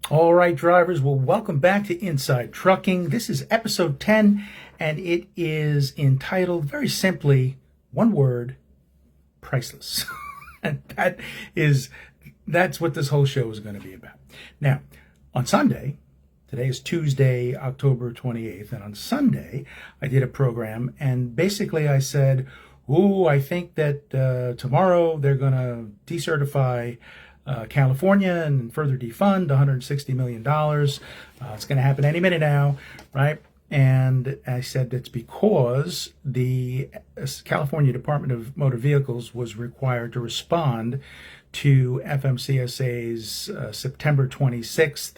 All right, drivers. Well, welcome back to Inside Trucking. This is episode 10, and it is entitled very simply, one word, priceless. And that's what this whole show is going to be about. Now, on Sunday, today is Tuesday, October 28th, and on Sunday, I did a program, and basically I said, I think that tomorrow they're going to decertify California and further defund $160 million. It's going to happen any minute now, right? And I said that's because the California Department of Motor Vehicles was required to respond to FMCSA's September 26th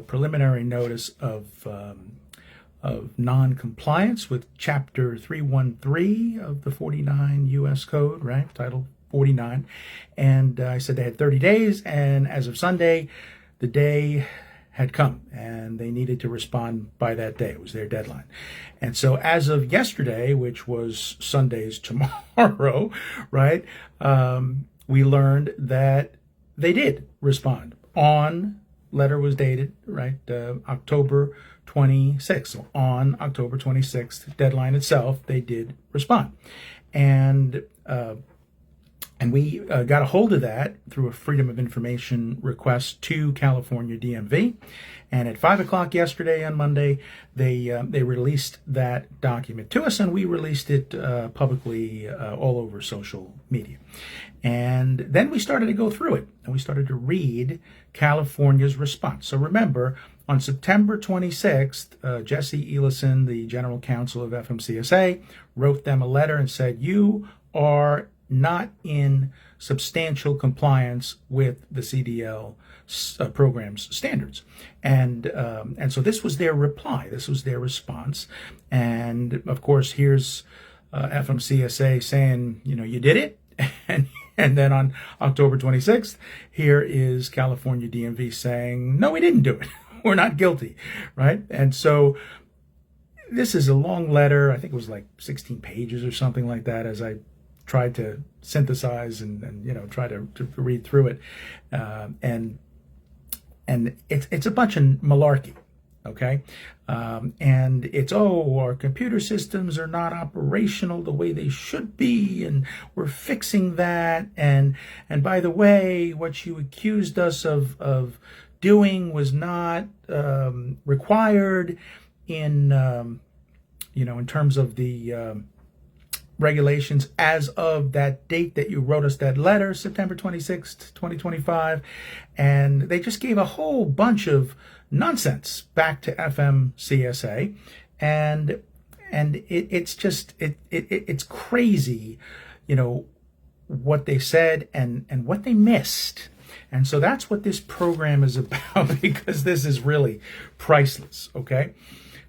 preliminary notice of non-compliance with Chapter 313 of the 49 U.S. Code, right? Title 49. And I said they had 30 days, and as of Sunday, the day had come, and they needed to respond by that day. It was their deadline. And so as of yesterday, which was Sunday's tomorrow, right, we learned that they did respond. Letter was dated, right, October 26th. So on October 26th, deadline itself, they did respond. And we got a hold of that through a Freedom of Information request to California DMV. And at 5 o'clock yesterday on Monday, they released that document to us, and we released it publicly all over social media. And then we started to go through it, and we started to read California's response. So remember, on September 26th, Jesse Elison, the general counsel of FMCSA, wrote them a letter and said, you are not in substantial compliance with the CDL program's standards. And so this was their reply. This was their response. And of course, here's FMCSA saying, you did it. And then on October 26th, here is California DMV saying, no, we didn't do it. We're not guilty, right? And so this is a long letter. I think it was like 16 pages or something like that, as I tried to synthesize and try to read through it, and it's a bunch of malarkey, okay, and it's our computer systems are not operational the way they should be, and we're fixing that, and by the way, what you accused us of doing was not required in in terms of the regulations as of that date that you wrote us that letter, September 26th, 2025. And they just gave a whole bunch of nonsense back to FMCSA. And it's crazy, what they said and what they missed. And so that's what this program is about, because this is really priceless, okay?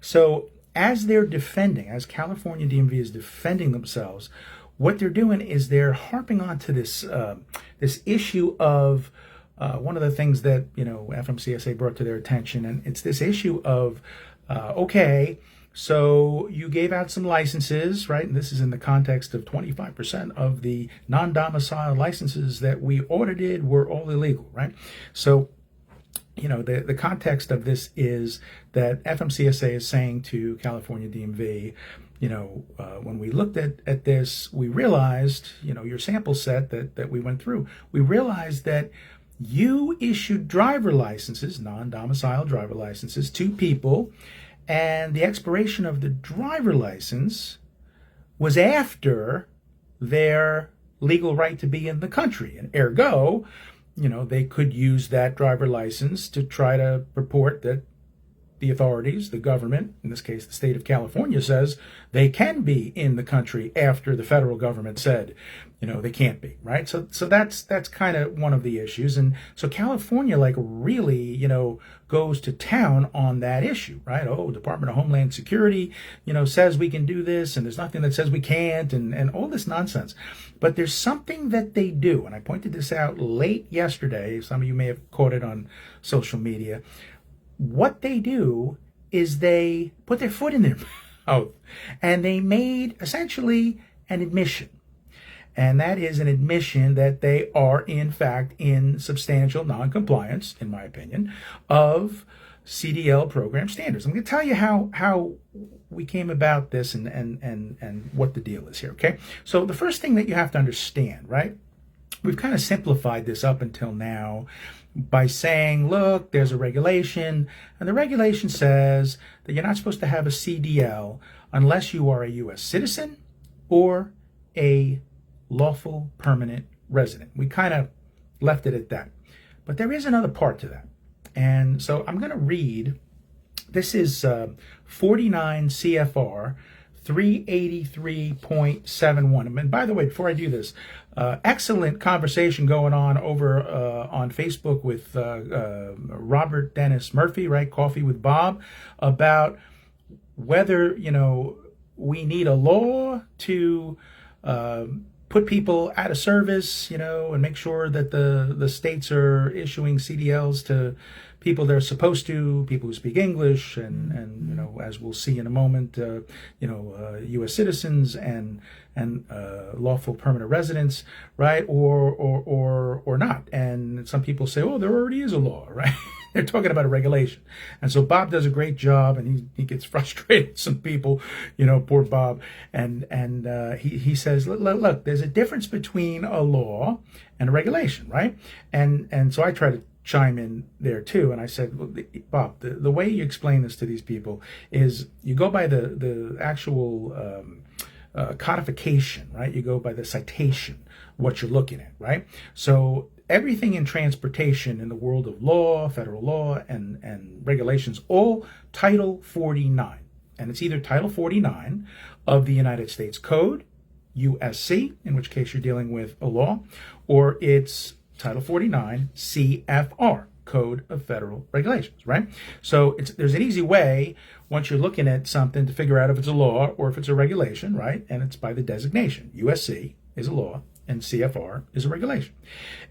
So as California DMV is defending themselves, what they're doing is they're harping on to this issue of one of the things that FMCSA brought to their attention, and it's this issue of okay, so you gave out some licenses, right? And this is in the context of 25% of the non-domiciled licenses that we audited were all illegal, right? So the context of this is that FMCSA is saying to California DMV, when we looked at this, we realized, your sample set that we went through, we realized that you issued driver licenses, non-domiciled driver licenses, to people, and the expiration of the driver license was after their legal right to be in the country, and ergo, they could use that driver license to try to purport that the authorities, the government, in this case the state of California, says they can be in the country after the federal government said, they can't be, right? So that's kind of one of the issues. And so California really, goes to town on that issue, right? Department of Homeland Security, says we can do this, and there's nothing that says we can't, and all this nonsense. But there's something that they do, and I pointed this out late yesterday. Some of you may have caught it on social media. What they do is they put their foot in their mouth, and they made essentially an admission. and that is an admission that they are, in fact, in substantial noncompliance, in my opinion, of CDL program standards. I'm going to tell you how we came about this and what the deal is here, okay? So the first thing that you have to understand, right? We've kind of simplified this up until now by saying, look, there's a regulation, and the regulation says that you're not supposed to have a CDL unless you are a U.S. citizen or a lawful permanent resident. We kind of left it at that. But there is another part to that. And so I'm going to read, this is 49 CFR 383.71. And by the way, before I do this, excellent conversation going on over on Facebook with Robert Dennis Murphy, right? Coffee with Bob, about whether, we need a law to put people out of service, and make sure that the states are issuing CDLs to people they're supposed to, people who speak English, and as we'll see in a moment, U.S. citizens and lawful permanent residents, right, or not. And some people say, oh, there already is a law, right? They're talking about a regulation. And so Bob does a great job, and he gets frustrated, some people, poor Bob. And he says, look, there's a difference between a law and a regulation, right? And so I try to chime in there too. And I said, well, Bob, the way you explain this to these people is you go by the actual codification, right? You go by the citation, what you're looking at, right? So everything in transportation in the world of law, federal law, and regulations, all Title 49. And it's either Title 49 of the United States Code, USC, in which case you're dealing with a law, or it's Title 49 CFR, Code of Federal Regulations, right? So there's an easy way, once you're looking at something, to figure out if it's a law or if it's a regulation, right? And it's by the designation. USC is a law and CFR is a regulation.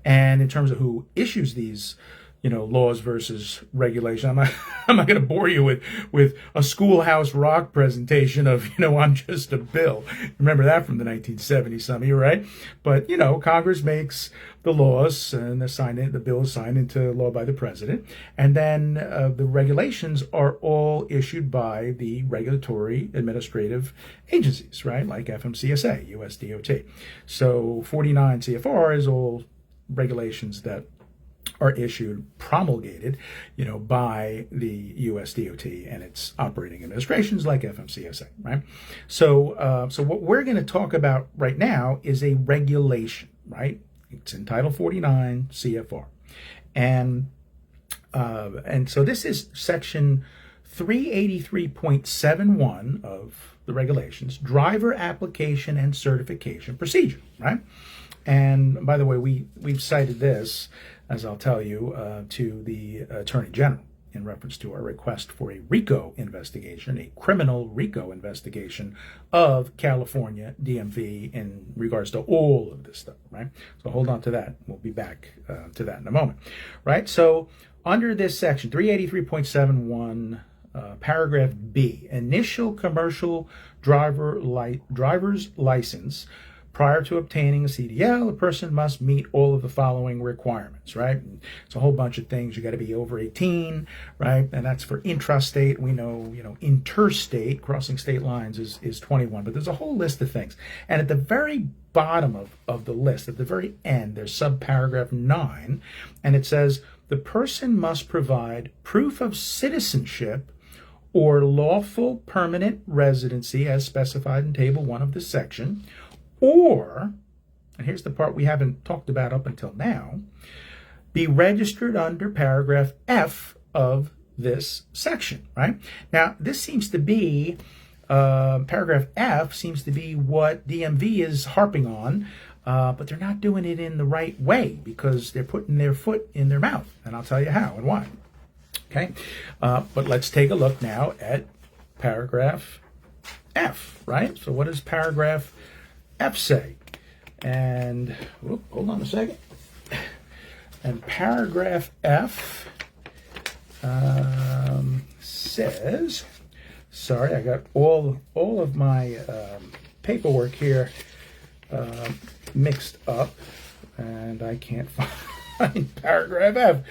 And in terms of who issues these, laws versus regulation, I'm not going to bore you with a Schoolhouse Rock presentation of, I'm just a bill. Remember that from the 1970s, some of you, right? But, Congress makes the laws and the bill is signed into law by the president. And then the regulations are all issued by the regulatory administrative agencies, right? Like FMCSA, US DOT. So 49 CFR is all regulations that are issued, promulgated, by the US DOT and its operating administrations like FMCSA, right? So what we're going to talk about right now is a regulation, right? It's in Title 49 CFR. And so this is section 383.71 of the regulations, driver application and certification procedure, right? And by the way, we've cited this, as I'll tell you, to the Attorney General in reference to our request for a RICO investigation, a criminal RICO investigation of California DMV in regards to all of this stuff, right? So hold on to that. We'll be back to that in a moment, right? So under this section, 383.71, paragraph B, initial commercial driver's license. Prior to obtaining a CDL, a person must meet all of the following requirements, right? It's a whole bunch of things. You got to be over 18, right? And that's for intrastate. We know, interstate, crossing state lines is 21. But there's a whole list of things. And at the very bottom of the list, at the very end, there's subparagraph 9. And it says, the person must provide proof of citizenship or lawful permanent residency as specified in Table 1 of this section, or, and here's the part we haven't talked about up until now, be registered under paragraph F of this section, right? Now, this seems to be, paragraph F seems to be what DMV is harping on, but they're not doing it in the right way because they're putting their foot in their mouth, and I'll tell you how and why, okay? But let's take a look now at paragraph F, right? So what does paragraph F say? And hold on a second. And paragraph F says, sorry, I got all of my paperwork here mixed up, and I can't find paragraph F.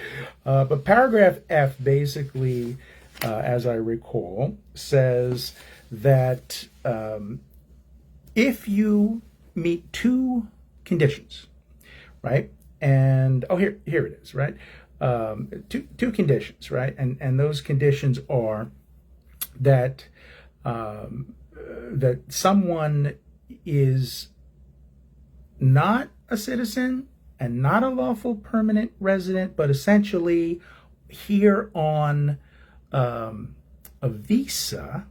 But paragraph F basically, as I recall, says that if you meet two conditions, right? And here it is, right? Two conditions, right? And those conditions are that that someone is not a citizen and not a lawful permanent resident, but essentially here on a visa.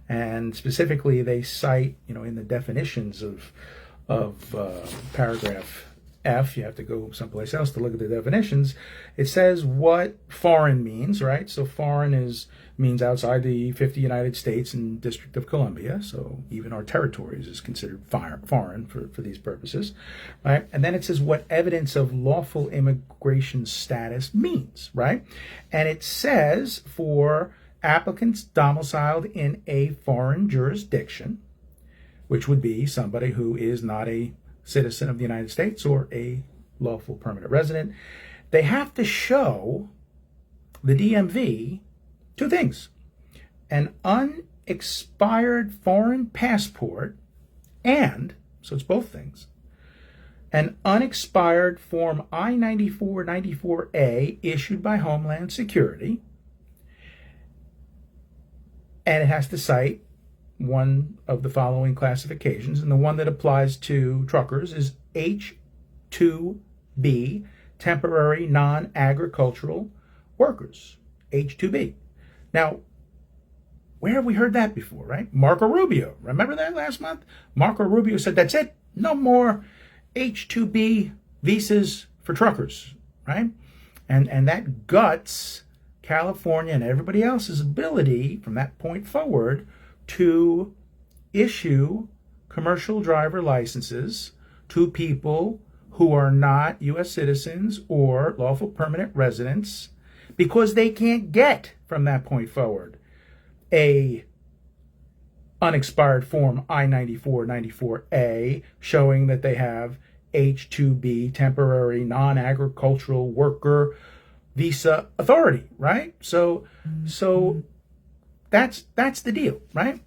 And specifically, they cite, in the definitions of paragraph F, you have to go someplace else to look at the definitions. It says what foreign means, right? So foreign means outside the 50 United States and District of Columbia. So even our territories is considered foreign for these purposes, right? And then it says what evidence of lawful immigration status means, right? And it says for applicants domiciled in a foreign jurisdiction, which would be somebody who is not a citizen of the United States or a lawful permanent resident, they have to show the DMV two things: an unexpired foreign passport and, so it's both things, an unexpired Form I-94-94A issued by Homeland Security, and it has to cite one of the following classifications, and the one that applies to truckers is H-2B, temporary non-agricultural workers, H-2B. Now, where have we heard that before, right? Marco Rubio, remember that last month? Marco Rubio said, that's it, no more H-2B visas for truckers, right? And that guts California and everybody else's ability from that point forward to issue commercial driver licenses to people who are not U.S. citizens or lawful permanent residents, because they can't get from that point forward a unexpired Form I-94-94A showing that they have H-2B, temporary non-agricultural worker visa authority, right? So that's the deal, right?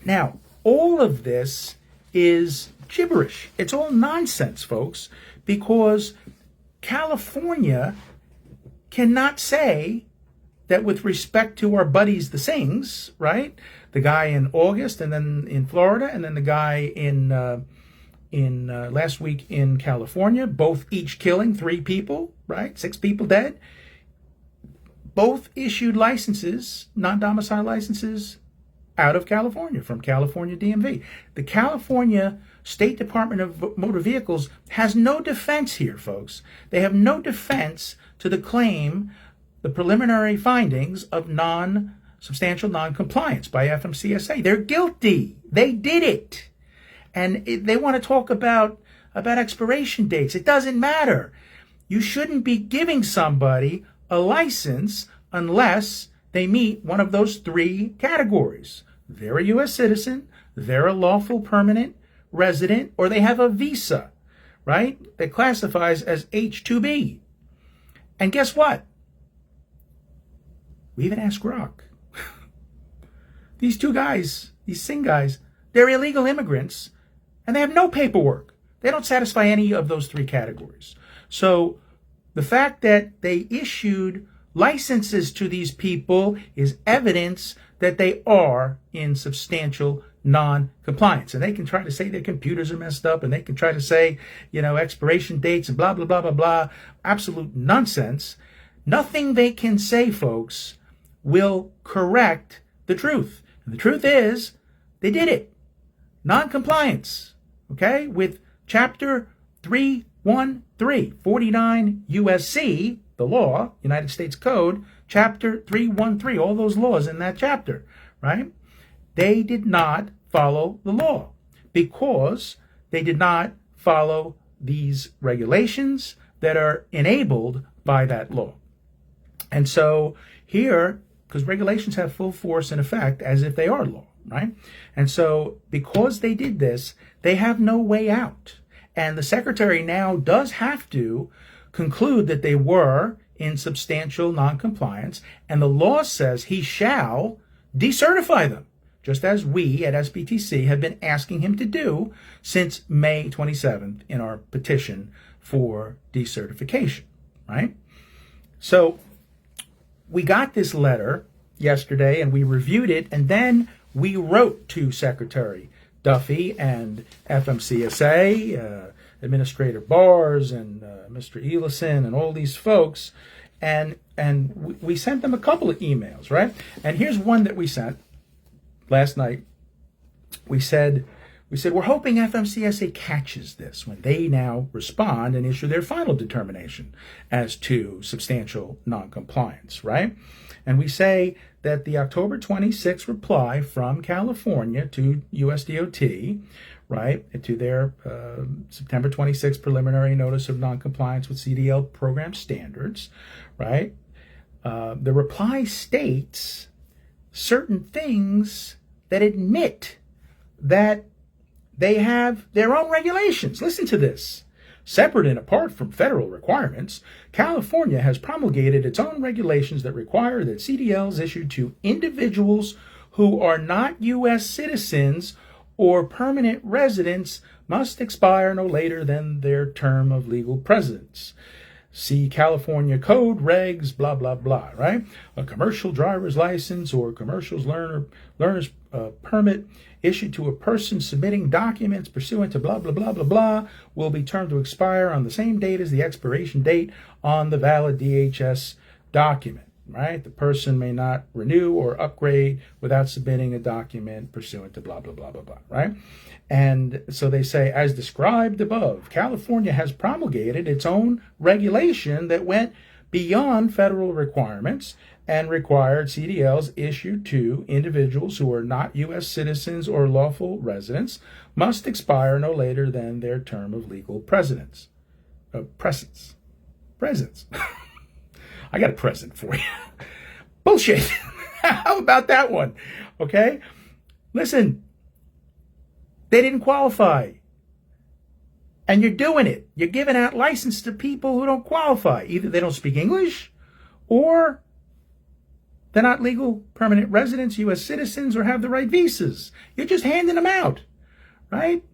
Now, all of this is gibberish. It's all nonsense, folks, because California cannot say that with respect to our buddies, the Singhs, right? The guy in August, and then in Florida, and then the guy in last week in California, both each killing 3 people, right? 6 people dead. Both issued licenses, non-domicile licenses, out of California, from California DMV. The California State Department of Motor Vehicles has no defense here, folks. They have no defense to the claim, the preliminary findings of substantial non-compliance by FMCSA. They're guilty. They did it. And they want to talk about expiration dates. It doesn't matter. You shouldn't be giving somebody a license unless they meet one of those 3 categories. They're a U.S. citizen, they're a lawful permanent resident, or they have a visa, right? That classifies as H-2B. And guess what? We even asked Grok. These 2 guys, these Singh guys, they're illegal immigrants, and they have no paperwork. They don't satisfy any of those 3 categories. So the fact that they issued licenses to these people is evidence that they are in substantial non-compliance. And they can try to say their computers are messed up, and they can try to say, expiration dates and blah, blah, blah, blah, blah. Absolute nonsense. Nothing they can say, folks, will correct the truth. And the truth is, they did it. Non-compliance, okay, with Chapter 313, 49 USC, the law, United States Code, Chapter 313, all those laws in that chapter, right? They did not follow the law because they did not follow these regulations that are enabled by that law. And so here, because regulations have full force and effect as if they are law, right? And so because they did this, they have no way out. And the secretary now does have to conclude that they were in substantial noncompliance, and the law says he shall decertify them, just as we at SBTC have been asking him to do since May 27th in our petition for decertification, right? So we got this letter yesterday and we reviewed it, and then we wrote to Secretary Duffy and FMCSA, Administrator Bars and Mr. Elison and all these folks, and we sent them a couple of emails, right? And here's one that we sent last night. We said we're hoping FMCSA catches this when they now respond and issue their final determination as to substantial noncompliance, right? And we say that the October 26th reply from California to USDOT, right, to their September 26th preliminary notice of noncompliance with CDL Program Standards, right, the reply states certain things that admit that they have their own regulations. Listen to this. Separate and apart from federal requirements, California has promulgated its own regulations that require that CDLs issued to individuals who are not U.S. citizens or permanent residents must expire no later than their term of legal presence. See California Code Regs, blah, blah, blah, right? A commercial driver's license or commercial's learner's permit issued to a person submitting documents pursuant to blah, blah, blah, blah, blah will be termed to expire on the same date as the expiration date on the valid DHS document, right? The person may not renew or upgrade without submitting a document pursuant to blah, blah, blah, blah, blah, right? And so they say, as described above, California has promulgated its own regulation that went beyond federal requirements and required CDLs issued to individuals who are not U.S. citizens or lawful residents must expire no later than their term of legal presence. Presence. I got a present for you. Bullshit. How about that one? Okay? Listen, they didn't qualify. And you're doing it. You're giving out license to people who don't qualify. Either they don't speak English or they're not legal permanent residents, U.S. citizens, or have the right visas. You're just handing them out, right?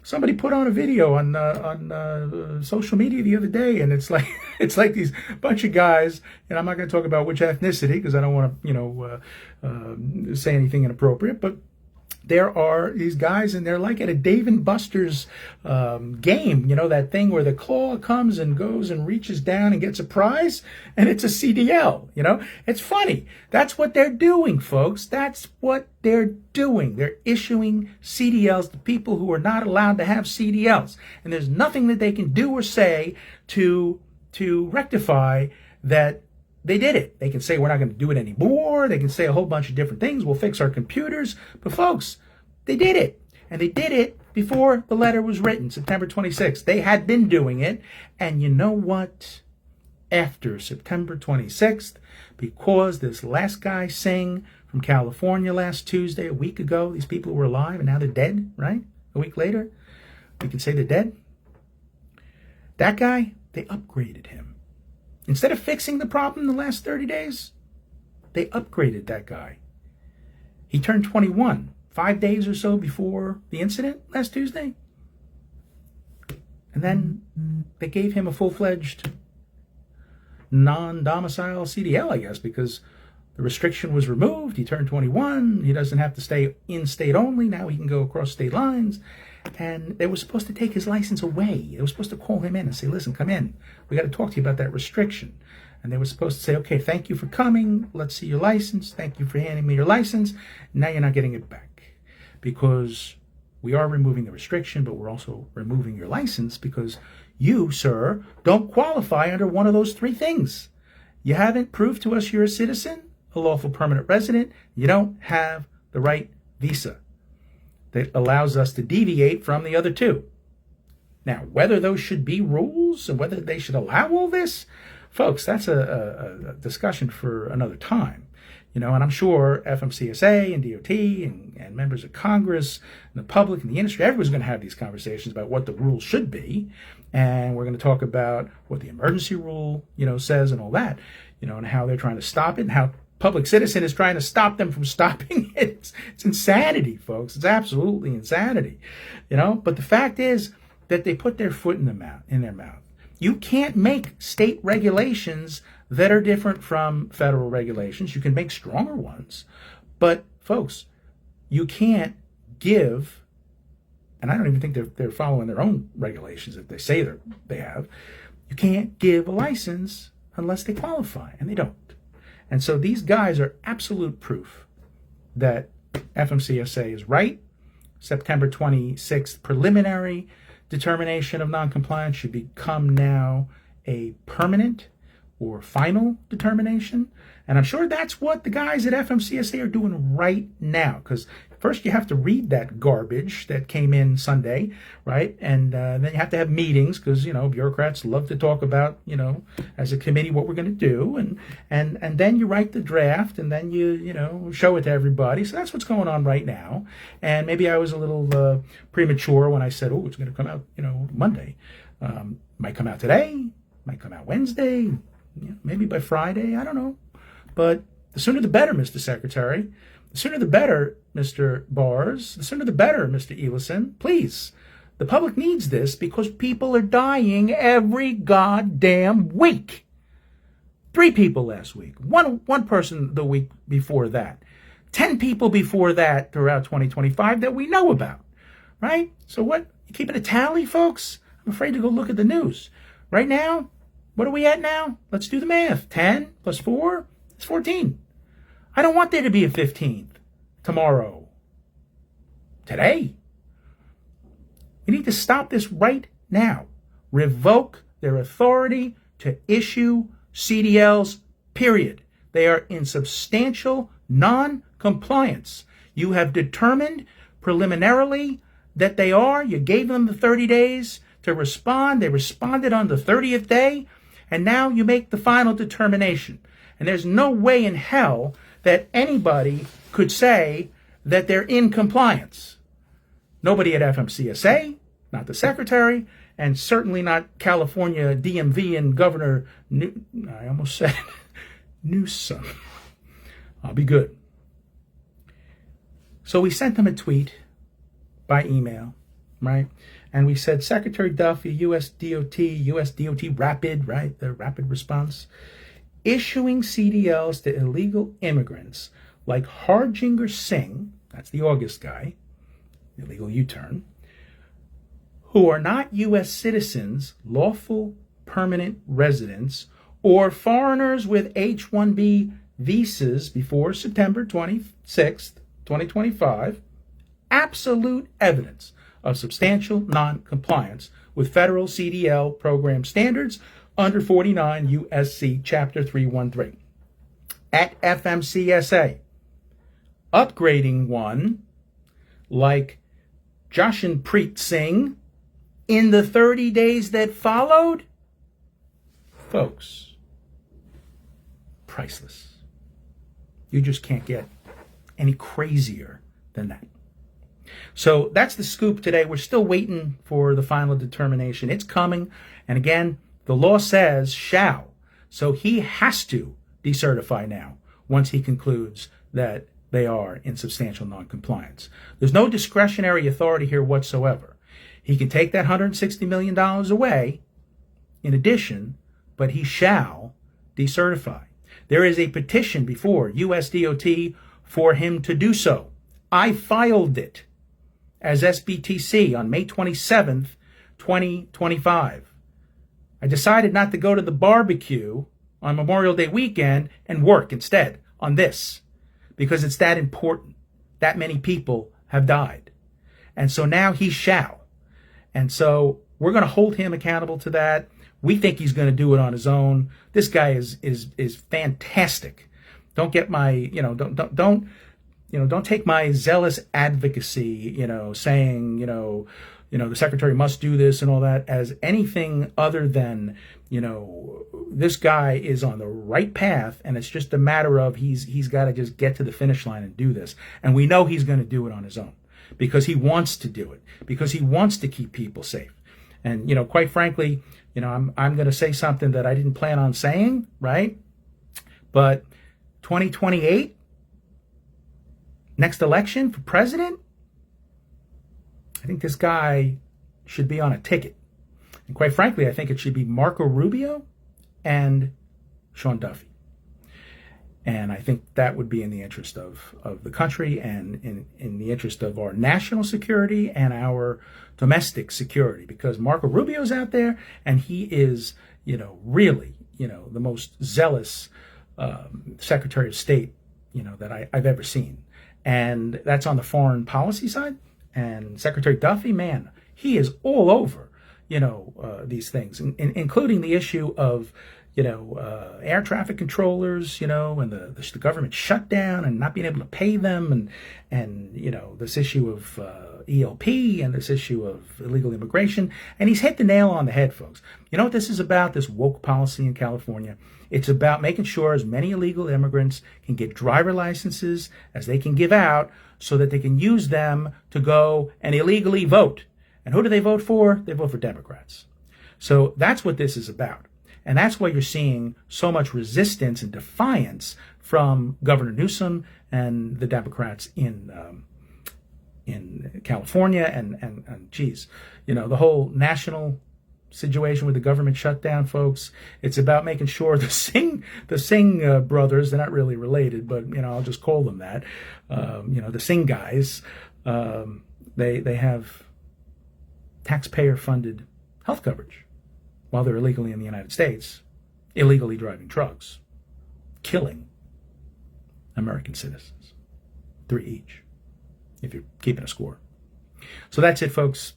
Somebody put on a video on social media the other day, and it's like these bunch of guys, and I'm not going to talk about which ethnicity because I don't want to, say anything inappropriate, but there are these guys, and they're like at a Dave and Buster's game, that thing where the claw comes and goes and reaches down and gets a prize, and it's a CDL, It's funny. That's what they're doing, folks. That's what they're doing. They're issuing CDLs to people who are not allowed to have CDLs. And there's nothing that they can do or say to rectify that. They did it. They can say we're not going to do it anymore. They can say a whole bunch of different things. We'll fix our computers. But folks, they did it. And they did it before the letter was written, September 26th. They had been doing it. And you know what? After September 26th, because this last guy sang from California last Tuesday, a week ago, these people were alive and now they're dead, right? A week later, we can say they're dead. That guy, they upgraded him. Instead of fixing the problem in the last 30 days, they upgraded that guy. He turned 21 5 days or so before the incident last Tuesday. And then they gave him a full-fledged non-domicile CDL, I guess, because the restriction was removed. He turned 21. He doesn't have to stay in-state only. Now he can go across state lines. And they were supposed to take his license away. They were supposed to call him in and say, listen, come in. We got to talk to you about that restriction. And they were supposed to say, okay, thank you for coming. Let's see your license. Thank you for handing me your license. Now you're not getting it back because we are removing the restriction, but we're also removing your license because you, sir, don't qualify under one of those three things. You haven't proved to us you're a citizen, a lawful permanent resident. You don't have the right visa that allows us to deviate from the other two. Now, whether those should be rules and whether they should allow all this, folks, that's a discussion for another time. And I'm sure FMCSA and DOT and members of Congress and the public and the industry, everyone's going to have these conversations about what the rules should be. And we're going to talk about what the emergency rule, says and all that, and how they're trying to stop it and how public citizen is trying to stop them from stopping it. It's insanity, folks. It's absolutely insanity, But the fact is that they put their foot in their mouth. You can't make state regulations that are different from federal regulations. You can make stronger ones. But, folks, you can't give, and I don't even think they're following their own regulations if they say they have, you can't give a license unless they qualify, and they don't. And so these guys are absolute proof that FMCSA is right. September 26th preliminary determination of noncompliance should become now a permanent or final determination. And I'm sure that's what the guys at FMCSA are doing right now, because first you have to read that garbage that came in Sunday, right? And then you have to have meetings because, bureaucrats love to talk about, as a committee what we're going to do. And then you write the draft and then you show it to everybody. So that's what's going on right now. And maybe I was a little premature when I said, oh, it's going to come out, Monday. Might come out today, might come out Wednesday, maybe by Friday. I don't know. But the sooner the better, Mr. Secretary. The sooner the better, Mr. Bars. The sooner the better, Mr. Elison. Please. The public needs this because people are dying every goddamn week. 3 people last week. One person the week before that. 10 people before that throughout 2025 that we know about. Right? So what? You keeping a tally, folks? I'm afraid to go look at the news. Right now, what are we at now? Let's do the math. 10 plus 4 is 14. I don't want there to be a 15th tomorrow. Today. We need to stop this right now. Revoke their authority to issue CDLs, period. They are in substantial non-compliance. You have determined preliminarily that they are. You gave them the 30 days to respond. They responded on the 30th day. And now you make the final determination. And there's no way in hell that anybody could say that they're in compliance. Nobody at FMCSA, not the secretary, and certainly not California DMV and Governor I almost said Newsom. I'll be good. So we sent them a tweet by email, right? And we said, Secretary Duffy, USDOT Rapid, right? The rapid response. Issuing CDLs to illegal immigrants like Harjinder Singh, that's the August guy, illegal U-turn, who are not U.S. citizens, lawful permanent residents, or foreigners with H-1B visas before September 26th, 2025, absolute evidence of substantial non-compliance with federal CDL Program Standards under 49 USC Chapter 313. At FMCSA, upgrading one like Jashanpreet Singh in the 30 days that followed, folks, priceless. You just can't get any crazier than that. So that's the scoop today. We're still waiting for the final determination. It's coming. And again, the law says shall. So he has to decertify now once he concludes that they are in substantial noncompliance. There's no discretionary authority here whatsoever. He can take that $160 million away in addition, but he shall decertify. There is a petition before USDOT for him to do so. I filed it as SBTC on May 27th, 2025. I decided not to go to the barbecue on Memorial Day weekend and work instead on this because it's that important. That many people have died. And so now he shall. And so we're going to hold him accountable to that. We think he's going to do it on his own. This guy is fantastic. Don't get my, don't take my zealous advocacy, saying, the secretary must do this and all that, as anything other than, this guy is on the right path, and it's just a matter of he's got to just get to the finish line and do this. And we know he's going to do it on his own because he wants to do it, because he wants to keep people safe. And, quite frankly, I'm going to say something that I didn't plan on saying, right? But 2028, next election for president, I think this guy should be on a ticket. And quite frankly, I think it should be Marco Rubio and Sean Duffy. And I think that would be in the interest of the country and in the interest of our national security and our domestic security, because Marco Rubio's out there and he is, really, the most zealous Secretary of State, that I've ever seen. And that's on the foreign policy side. And Secretary Duffy, man, he is all over, these things, including the issue of, air traffic controllers, and the government shutdown and not being able to pay them, and this issue of ELP and this issue of illegal immigration. And he's hit the nail on the head, folks. You know what this is about, this woke policy in California? It's about making sure as many illegal immigrants can get driver licenses as they can give out so that they can use them to go and illegally vote. And who do they vote for? They vote for Democrats. So that's what this is about. And that's why you're seeing so much resistance and defiance from Governor Newsom and the Democrats in California. And geez, the whole national situation with the government shutdown, folks. It's about making sure the Singh brothers, they're not really related, but I'll just call them that. The Singh guys, they have taxpayer-funded health coverage while they're illegally in the United States, illegally driving trucks, killing American citizens. 3 each, if you're keeping a score. So that's it, folks.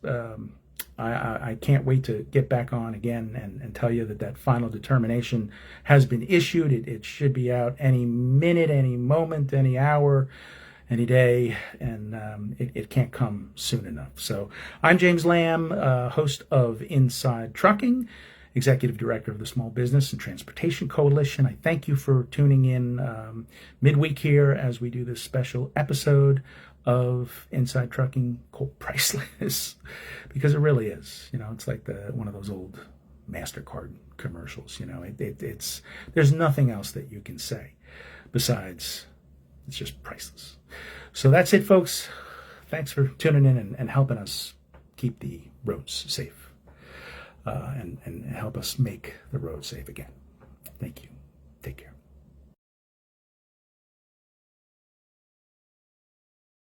I can't wait to get back on again and tell you that final determination has been issued. It should be out any minute, any moment, any hour, any day, and it can't come soon enough. So I'm James Lamb, host of Inside Trucking, Executive Director of the Small Business and Transportation Coalition. I thank you for tuning in midweek here as we do this special episode of Inside Trucking called Priceless, because it really is. It's like one of those old MasterCard commercials. It's there's nothing else that you can say besides it's just priceless. So that's it, folks. Thanks for tuning in and helping us keep the roads safe and help us make the roads safe again. Thank you. Take care.